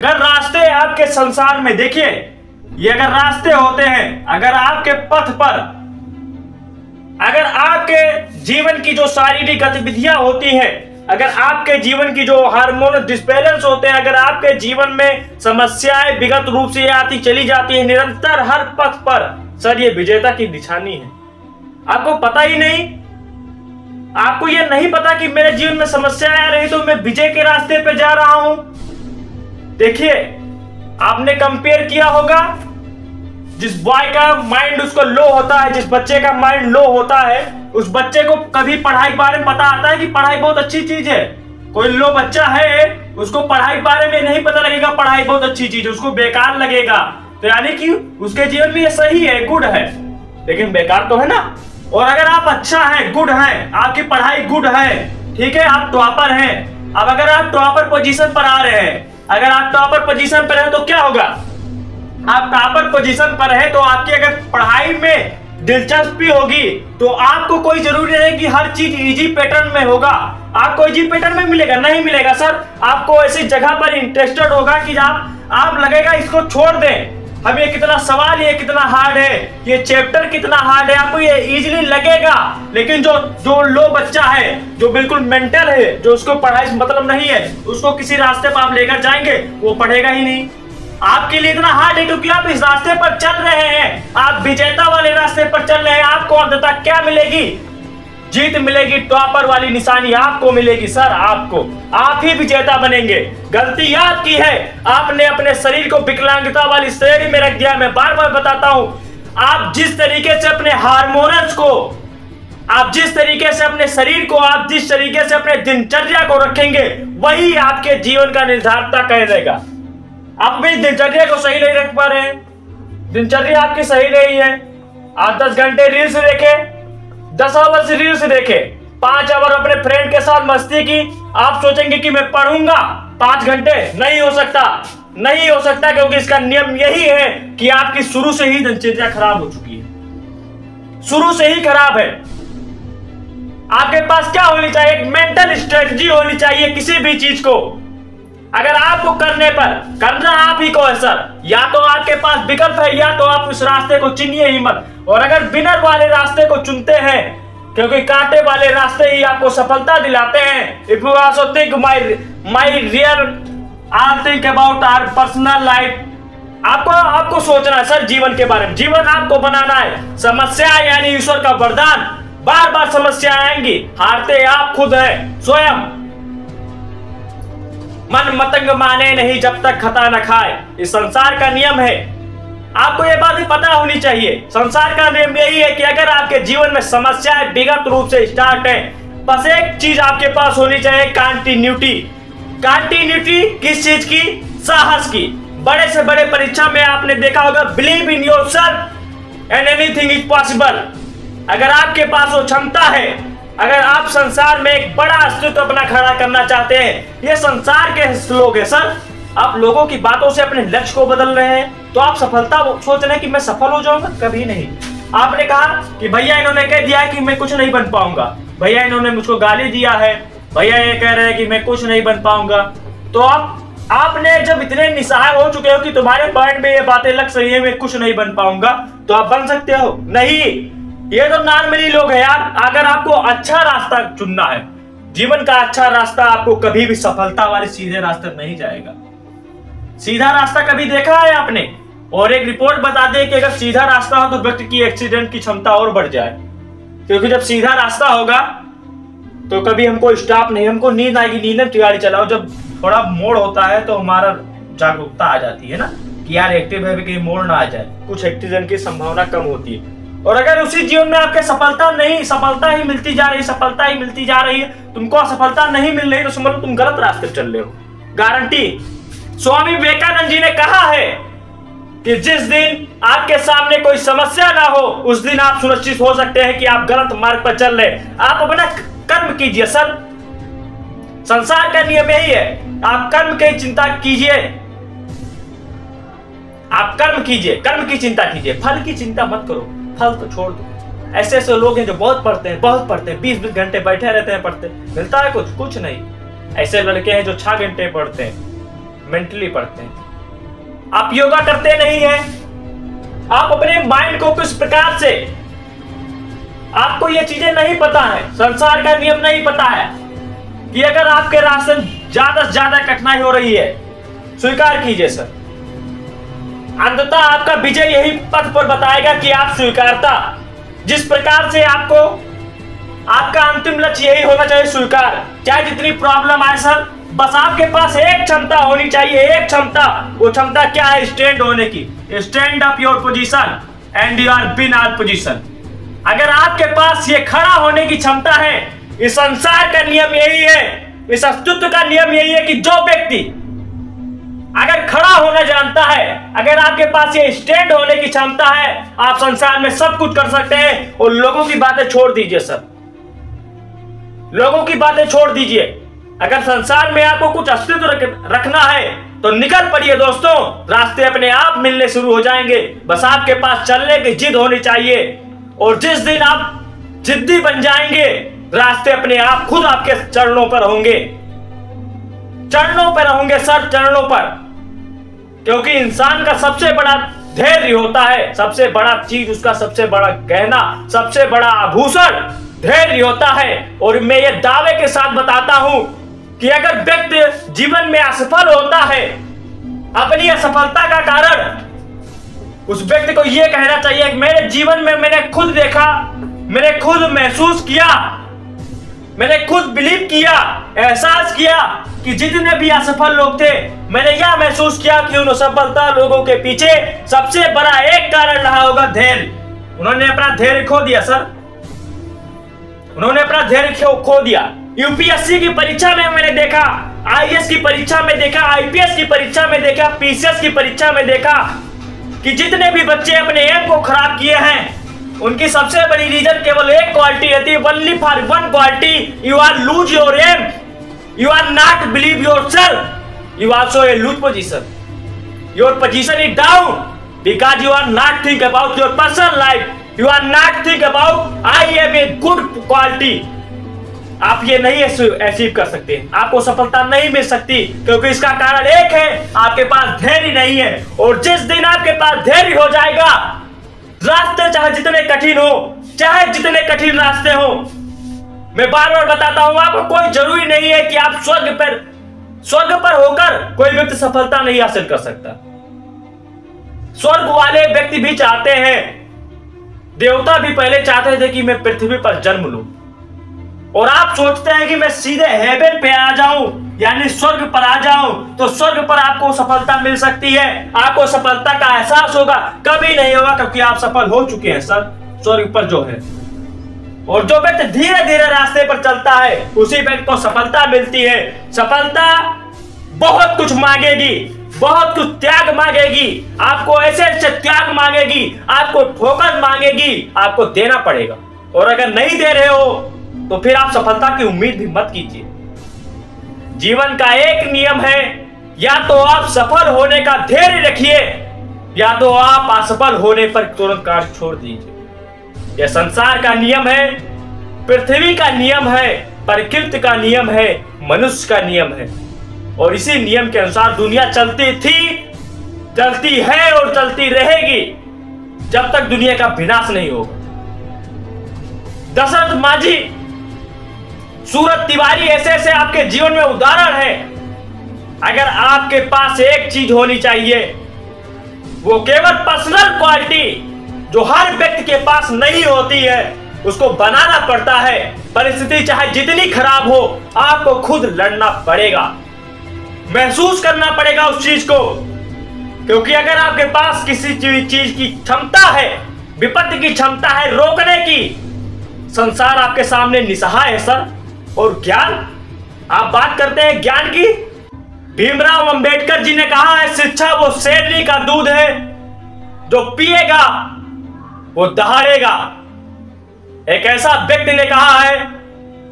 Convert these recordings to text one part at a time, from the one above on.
अगर रास्ते आपके संसार में देखिए, ये अगर रास्ते होते हैं, अगर आपके पथ पर अगर आपके जीवन की जो शारीरिक गतिविधियां होती हैं, अगर आपके जीवन की जो हार्मोनल डिसबैलेंस होते हैं, अगर आपके जीवन में समस्याएं विगत रूप से आती चली जाती है निरंतर हर पथ पर, सर ये विजेता की निशानी है। आपको पता ही नहीं, आपको ये नहीं पता कि मेरे जीवन में समस्याएं आ रही तो मैं विजय के रास्ते पे जा रहा हूं। देखिए, आपने कंपेयर किया होगा, जिस बॉय का माइंड उसको लो होता है, जिस बच्चे का माइंड लो होता है, उस बच्चे को कभी पढ़ाई के बारे में पता आता है कि पढ़ाई बहुत अच्छी चीज है। कोई लो बच्चा है, उसको पढ़ाई के बारे में नहीं पता लगेगा पढ़ाई बहुत अच्छी चीज है, उसको बेकार लगेगा। तो यानी कि उसके जीवन में ये सही है, गुड है, लेकिन बेकार तो है ना। और अगर आप अच्छा है, गुड है, आपकी पढ़ाई गुड है, ठीक है, आप टॉपर हैं। अब अगर आप टॉपर पोजीशन पर आ रहे हैं, अगर आप टॉपर पोजीशन पर हैं तो क्या होगा? आप टॉपर पोजीशन पर है तो आपकी अगर पढ़ाई में दिलचस्पी होगी तो आपको कोई जरूरी नहीं कि हर चीज इजी पैटर्न में होगा। आपको इजी पैटर्न में मिलेगा, नहीं मिलेगा सर। आपको ऐसी जगह पर इंटरेस्टेड होगा कि आप लगेगा इसको छोड़ दें, अब ये कितना सवाल, ये कितना हार्ड है, ये चैप्टर कितना हार्ड है, आपको ये इजीली लगेगा। लेकिन जो लो बच्चा है, जो बिल्कुल मेंटल है, जो उसको पढ़ाई से मतलब नहीं है, उसको किसी रास्ते पर आप लेकर जाएंगे, वो पढ़ेगा ही नहीं। आपके लिए इतना हार्ड है क्योंकि आप इस रास्ते पर चल रहे हैं, आप विजेता वाले रास्ते पर चल रहे हैं। आपको अंततः क्या मिलेगी? जीत मिलेगी, टॉपर वाली निशानी आपको मिलेगी सर। आप ही विजेता बनेंगे। गलती आपकी है, आपने अपने शरीर को विकलांगता वाली श्रेणी में रख दिया। मैं बार बार बताता हूं, आप जिस तरीके से अपने हार्मोन्स को, आप जिस तरीके से अपने शरीर को, आप जिस तरीके से अपने दिनचर्या को रखेंगे, वही आपके जीवन का निर्धारता कर देगा। आप अपनी दिनचर्या को सही नहीं रख पा रहे हैं, दिनचर्या आपकी सही नहीं है। आप 10 घंटे रील्स देखे, 10 आवर्स रील्स देखे, 5 आवर अपने फ्रेंड के साथ मस्ती की, आप सोचेंगे कि मैं पढ़ूंगा 5 घंटे, नहीं हो सकता, नहीं हो सकता, क्योंकि इसका नियम यही है कि आपकी शुरू से ही दिनचर्या खराब हो चुकी है, शुरू से ही खराब है। आपके पास क्या होनी चाहिए? एक मेंटल स्ट्रेटजी होनी चाहिए किसी भी चीज को। अगर आपको करना आप ही को है सर, या तो आपके पास विकल्प है, या तो आप उस रास्ते को चुनिए ही मत। और अगर विनर वाले रास्ते को चुनते हैं, क्योंकि कांटे वाले रास्ते ही आपको सफलता दिलाते हैं। If you also think my real I think about our personal life, आपको सोचना है सर जीवन के बारे में। जीवन आपको बनाना है। समस्या यानी ईश्वर का वरदान, बार बार समस्याएं आएंगी, हारते आप खुद हैं स्वयं। मन मतंग माने नहीं जब तक खता न खाए, इस संसार का नियम है। आपको ये बात पता होनी चाहिए। संसार का नियम यही है कि अगर आपके जीवन में समस्याएं विगत रूप से स्टार्ट है, बस एक चीज आपके पास होनी चाहिए, कंटिन्यूटी। कंटिन्यूटी किस चीज की? साहस की। बड़े से बड़े परीक्षा में आपने देखा होगा, believe in yourself and anything is possible. अगर आपके पास वो क्षमता है, अगर आप संसार में एक बड़ा अस्तित्व अपना खड़ा करना चाहते हैं, ये संसार के श्लोक है सर। आप लोगों की बातों से अपने लक्ष्य को बदल रहे हैं, तो आप सफलता सोच रहे हैं कि मैं सफल हो जाऊंगा, कभी नहीं। आपने कहा कि भैया इन्होंने कह दिया है कि मैं कुछ नहीं बन पाऊंगा, भैया इन्होंने मुझको गाली दिया है, भैया ये कह रहे हैं कि मैं कुछ नहीं बन पाऊंगा। तो आपने जब इतने निस्सहाय हो चुके हो कि तुम्हारे माइंड में ये बातें लग रही है मैं कुछ नहीं बन पाऊंगा, तो आप बन सकते हो? नहीं, ये तो नॉर्मली लोग हैं यार। अगर आपको अच्छा रास्ता चुनना है, जीवन का अच्छा रास्ता, आपको कभी भी सफलता वाले सीधे रास्ते नहीं जाएगा। सीधा रास्ता कभी देखा है आपने? और एक रिपोर्ट बता दे कि अगर सीधा रास्ता हो तो व्यक्ति की एक्सीडेंट की क्षमता और बढ़ जाए, क्योंकि जब सीधा रास्ता होगा तो कभी हमको स्टॉप नहीं, हमको नींद आएगी, नींद में गाड़ी चलाओ। जब थोड़ा मोड़ होता है तो हमारा जागरूकता आ जाती है ना कि यार एक्टिव है, कहीं मोड़ ना आ जाए, कुछ एक्सीडेंट की संभावना कम होती है। और अगर उसी जीवन में आपके सफलता ही मिलती जा रही, सफलता ही मिलती जा रही है, तुमको असफलता नहीं मिल रही, तो समझ लो तुम गलत रास्ते चल रहे हो, गारंटी। स्वामी विवेकानंद जी ने कहा है कि जिस दिन आपके सामने कोई समस्या ना हो, उस दिन आप सुनिश्चित हो सकते हैं कि आप गलत मार्ग पर चल रहे। आप अपना कर्म कीजिए सर, संसार का नियम यही है। आप कर्म की चिंता कीजिए, आप कर्म कीजिए, कर्म की चिंता कीजिए, फल की चिंता मत करो, फल तो छोड़ दो। ऐसे ऐसे लोग हैं जो बहुत पढ़ते हैं, 20-20 घंटे बैठे रहते हैं पढ़ते, मिलता है कुछ नहीं। ऐसे लड़के हैं जो 6 घंटे पढ़ते हैं, मेंटली पढ़ते हैं। आप योगा करते नहीं हैं, आप अपने माइंड को किस प्रकार से, आपको ये चीजें नहीं पता है, संसार का नियम नहीं पता है कि अगर आपके रास्ते ज्यादा से ज्यादा कठिनाई हो रही है, स्वीकार कीजिए सर। अंततः आपका विजय यही पथ पर बताएगा कि आप स्वीकारता, जिस प्रकार से आपको, आपका अंतिम लक्ष्य यही होना चाहिए, स्वीकार। चाहे जितनी प्रॉब्लम आए सर, बस आपके पास एक क्षमता होनी चाहिए, एक क्षमता। वो क्षमता क्या है? स्टैंड होने की। Stand up your position and you are been are position. अगर आपके पास ये खड़ा होने की क्षमता है, इस संसार का नियम यही है, इस अस्तित्व का नियम यही है कि जो व्यक्ति अगर खड़ा होना जानता है, अगर आपके पास ये स्टैंड होने की क्षमता है, आप संसार में सब कुछ कर सकते हैं। और लोगों की बातें छोड़ दीजिए सर, लोगों की बातें छोड़ दीजिए। अगर संसार में आपको कुछ अस्तित्व रखना है तो निकल पड़िए दोस्तों, रास्ते अपने आप मिलने शुरू हो जाएंगे। बस आपके पास चलने की जिद होनी चाहिए, और जिस दिन आप जिद्दी बन जाएंगे, रास्ते अपने आप खुद आपके चरणों पर होंगे, चरणों पर होंगे सर, चरणों पर। क्योंकि इंसान का सबसे बड़ा धैर्य होता है, सबसे बड़ा चीज, उसका सबसे बड़ा गहना, सबसे बड़ा आभूषण धैर्य होता है। और मैं ये दावे के साथ बताता हूं कि अगर व्यक्ति जीवन में असफल होता है, अपनी असफलता का कारण उस व्यक्ति को यह कहना चाहिए कि मेरे जीवन में मैंने खुद देखा, मैंने खुद महसूस किया, मैंने खुद बिलीव किया, एहसास किया कि जितने भी असफल लोग थे, मैंने यह महसूस किया कि उन असफलता लोगों के पीछे सबसे बड़ा एक कारण रहा होगा धैर्य। उन्होंने अपना धैर्य खो दिया सर, उन्होंने अपना धैर्य खो दिया। यूपीएससी की परीक्षा में मैंने देखा, आईएएस की परीक्षा में देखा, आईपीएस की परीक्षा में देखा, पीसीएस की परीक्षा में देखा कि जितने भी बच्चे अपने एम को खराब किए हैं, उनकी सबसे बड़ी रीजन केवल एक क्वालिटी रहती है, only for one quality, you are lose your aim, you are not believe yourself, you also a lose position, your position is down because you are not think about your personal life, you are not think about I am a good quality. आप ये नहीं achieve कर सकते, आपको सफलता नहीं मिल सकती, क्योंकि इसका कारण एक है, आपके पास धैर्य नहीं है। और जिस दिन आपके पास धैर्य हो जाएगा, रास्ते चाहे जितने कठिन हो, चाहे जितने कठिन रास्ते हो, मैं बार बार बताता हूं, आपको कोई जरूरी नहीं है कि आप स्वर्ग पर होकर कोई व्यक्ति सफलता नहीं हासिल कर सकता। स्वर्ग वाले व्यक्ति भी चाहते हैं, देवता भी पहले चाहते थे कि मैं पृथ्वी पर जन्म लूं, और आप सोचते हैं कि मैं सीधे हेवन पे आ जाऊं, यानी स्वर्ग पर आ जाऊं, तो स्वर्ग पर आपको सफलता मिल सकती है, आपको सफलता का एहसास होगा। कभी नहीं होगा, क्योंकि आप सफल हो चुके हैं सर स्वर्ग पर जो है। और जो व्यक्ति धीरे धीरे रास्ते पर चलता है, उसी व्यक्ति को सफलता मिलती है। सफलता बहुत कुछ मांगेगी, बहुत कुछ त्याग मांगेगी, आपको ऐसे ऐसे त्याग मांगेगी, आपको ठोकर मांगेगी, आपको देना पड़ेगा। और अगर नहीं दे रहे हो तो फिर आप सफलता की उम्मीद भी मत कीजिए। जीवन का एक नियम है, या तो आप सफल होने का धैर्य रखिए, या तो आप असफल होने पर तुरंत कार्य छोड़ दीजिए। यह संसार का नियम है, पृथ्वी का नियम है, प्रकृति का नियम है, मनुष्य का नियम है। और इसी नियम के अनुसार दुनिया चलती थी, चलती है और चलती रहेगी, जब तक दुनिया का विनाश नहीं होगा। दशरथ माझी, सूरज तिवारी, ऐसे ऐसे आपके जीवन में उदाहरण है। अगर आपके पास एक चीज होनी चाहिए, वो केवल पर्सनल क्वालिटी, जो हर व्यक्ति के पास नहीं होती है, उसको बनाना पड़ता है। परिस्थिति चाहे जितनी खराब हो, आपको खुद लड़ना पड़ेगा, महसूस करना पड़ेगा उस चीज को। क्योंकि अगर आपके पास किसी चीज की क्षमता है, विपत्ति की क्षमता है रोकने की, संसार आपके सामने निसहाय है सर। और ज्ञान, आप बात करते हैं ज्ञान की, भीमराव अंबेडकर जी ने कहा है, शिक्षा वो शेरनी का दूध है, जो पिएगा वो दहाड़ेगा। एक ऐसा व्यक्ति ने कहा है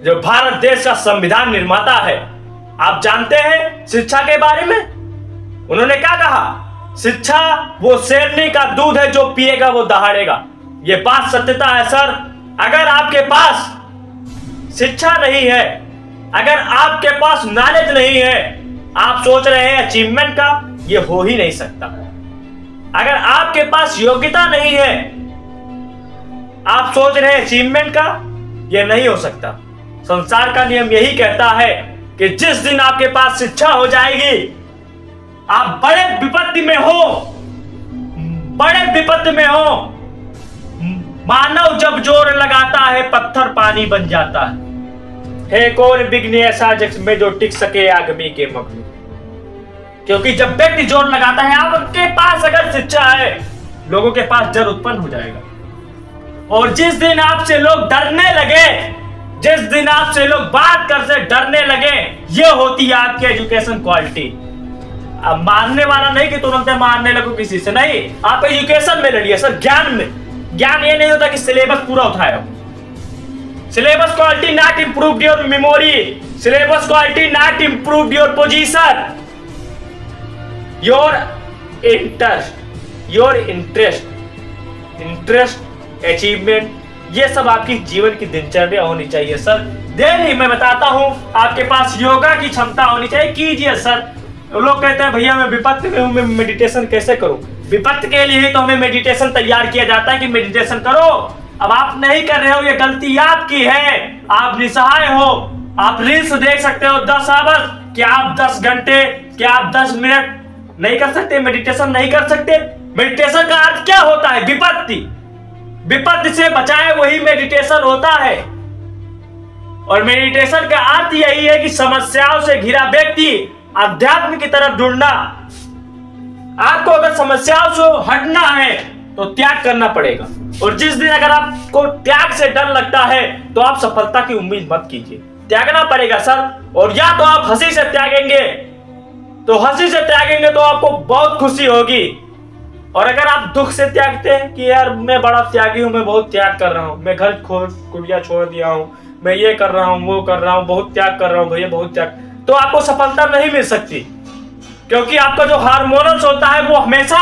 जो भारत देश का संविधान निर्माता है। आप जानते हैं शिक्षा के बारे में उन्होंने क्या कहा? शिक्षा वो शेरनी का दूध है, जो पिएगा वो दहाड़ेगा। ये बात सत्यता है सर। अगर आपके पास शिक्षा नहीं है, अगर आपके पास नॉलेज नहीं है, आप सोच रहे हैं अचीवमेंट का, ये हो ही नहीं सकता। अगर आपके पास योग्यता नहीं है, आप सोच रहे हैं अचीवमेंट का, यह नहीं हो सकता। संसार का नियम यही कहता है कि जिस दिन आपके पास शिक्षा हो जाएगी, आप बड़े विपत्ति में हो, बड़े विपत्ति में हो। मानव जब जोर लगाता है, पत्थर पानी बन जाता है कौन विघ्न ऐसा जिसमें जो टिक सके आगमी के मग्न। क्योंकि जब व्यक्ति जोर लगाता है, आपके पास अगर शिक्षा है, लोगों के पास डर उत्पन्न हो जाएगा। और जिस दिन आपसे लोग डरने लगे, जिस दिन आपसे लोग बात कर से डरने लगे, ये होती है आपकी एजुकेशन क्वालिटी। अब मारने वाला नहीं कि तुरंत मारने लगो किसी से, नहीं। आप एजुकेशन में लड़िए सर, ज्ञान में। ज्ञान ये नहीं होता कि सिलेबस पूरा उठाया हो। Syllabus quality not improved your memory, syllabus quality not improved your position, your interest, achievement, ये सब आपकी जीवन की दिनचर्या होनी चाहिए सर। डेली मैं बताता हूं, आपके पास योगा की क्षमता होनी चाहिए, कीजिए सर। लोग कहते हैं भैया मैं विपत्ति में हूं, मैं मेडिटेशन कैसे करूं? विपत्ति के लिए तो हमें मेडिटेशन तैयार किया जाता है कि मेडिटेशन करो। अब आप नहीं कर रहे हो, ये गलती आपकी है। आप निसहाय हो। आप रील्स देख सकते हो 10 आवर्स, क्या आप 10 घंटे, क्या आप 10 मिनट नहीं कर सकते? मेडिटेशन नहीं कर सकते? मेडिटेशन का अर्थ क्या होता है? विपत्ति, विपत्ति से बचाए वही मेडिटेशन होता है। और मेडिटेशन का अर्थ यही है कि समस्याओं से घिरा व्यक्ति अध्यात्म की तरफ ढूंढना। आपको अगर समस्याओं से हटना है तो त्याग करना पड़ेगा। और जिस दिन अगर आपको त्याग से डर लगता है तो आप सफलता की उम्मीद मत कीजिए, त्यागना पड़ेगा सर। और या तो आप हंसी से त्यागेंगे, तो हंसी से त्यागेंगे तो आपको बहुत खुशी होगी। और अगर आप दुख से त्यागते हैं कि यार मैं बड़ा त्यागी हूं, मैं बहुत त्याग कर रहा हूं, मैं घर कुलिया छोड़ दिया हूं, मैं ये कर रहा हूं, वो कर रहा हूं, बहुत त्याग कर रहा हूं भैया, बहुत त्याग, तो आपको सफलता नहीं मिल सकती। क्योंकि आपका जो हार्मोनल्स होता है वो हमेशा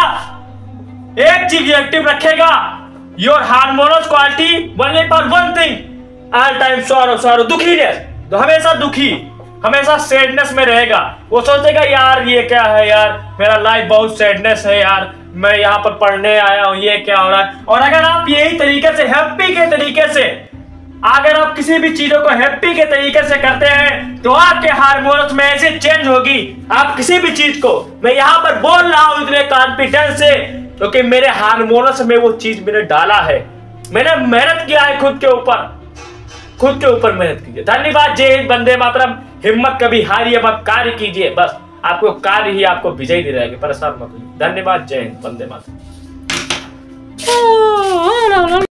एक चीज एक्टिव रखेगा, your hormonals quality only for one thing, all time sorrow, दुखीनेस। तो हमेशा दुखी, हमेशा सैडनेस में रहेगा। वो सोचेगा यार ये क्या है यार, मेरा लाइफ बहुत सैडनेस है यार, मैं यहाँ पर पढ़ने आया हूँ, ये क्या हो रहा है। और अगर आप यही तरीके से हैप्पी के तरीके से, अगर आप किसी भी चीजों को हैप्पी के तरीके से करते हैं तो आपके हार्मोन्स में ऐसे चेंज होगी। आप किसी भी चीज को, मैं यहाँ पर बोल रहा हूँ इतने कॉन्फिडेंस से क्योंकि मेरे हार्मोन्स में वो चीज मैंने डाला है, मैंने मेहनत किया है खुद के ऊपर मेहनत कीजिए। धन्यवाद। जय हिंद, वंदे मातरम। हिम्मत कभी हारिए मत, कार्य कीजिए, बस आपको कार्य ही आपको विजयी दिलाएगा, परेशान मत होइए। धन्यवाद। जय हिंद, वंदे मातरम।